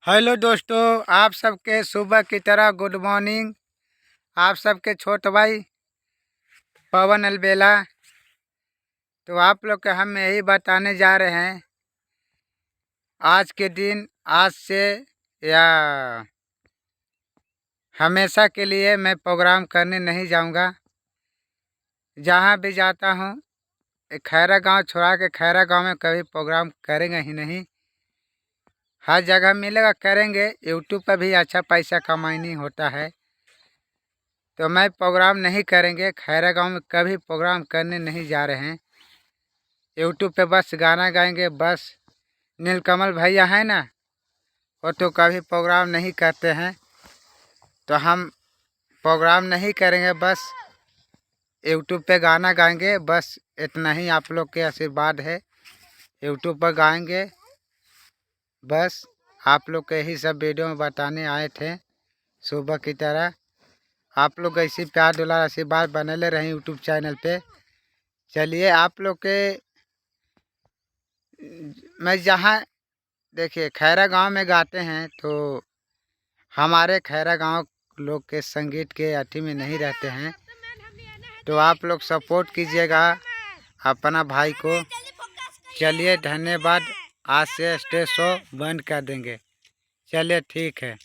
Hello दोस्तों, आप सबके सुबह की तरह गुड मॉर्निंग। आप सबके छोटे भाई पवन अलबेला। तो आप लोग के हम यही बताने जा रहे हैं, आज के दिन आज से या हमेशा के लिए मैं प्रोग्राम करने नहीं जाऊंगा। जहां भी जाता हूं, खैरा गांव छोड़ा के खैरा गांव में कभी प्रोग्राम करेंगे ही नहीं। हर जगह मिलेगा करेंगे, यूट्यूब पर भी अच्छा पैसा कमानी होता है। तो मैं प्रोग्राम नहीं करेंगे, खैरा गांव में कभी प्रोग्राम करने नहीं जा रहे हैं। यूट्यूब पे बस गाना गाएंगे बस। नीलकमल भैया है ना, वो तो कभी प्रोग्राम नहीं करते हैं। तो हम प्रोग्राम नहीं करेंगे, बस यूट्यूब पे गाना गाएंगे बस। इतना ही आप लोग के आशीर्वाद है, यूट्यूब पर गाएंगे बस। आप लोग के यही सब वीडियो में बताने आए थे सुबह की तरह। आप लोग ऐसी प्यार दुलार आशीर्वाद बने रहे यूट्यूब चैनल पे। चलिए आप लोग के मैं जहाँ देखिए खैरा गांव में गाते हैं, तो हमारे खैरा गांव लोग के संगीत के अथी में नहीं रहते हैं। तो आप लोग सपोर्ट कीजिएगा अपना भाई को। चलिए धन्यवाद। आज से स्टेज शो बंद कर देंगे। चलिए ठीक है।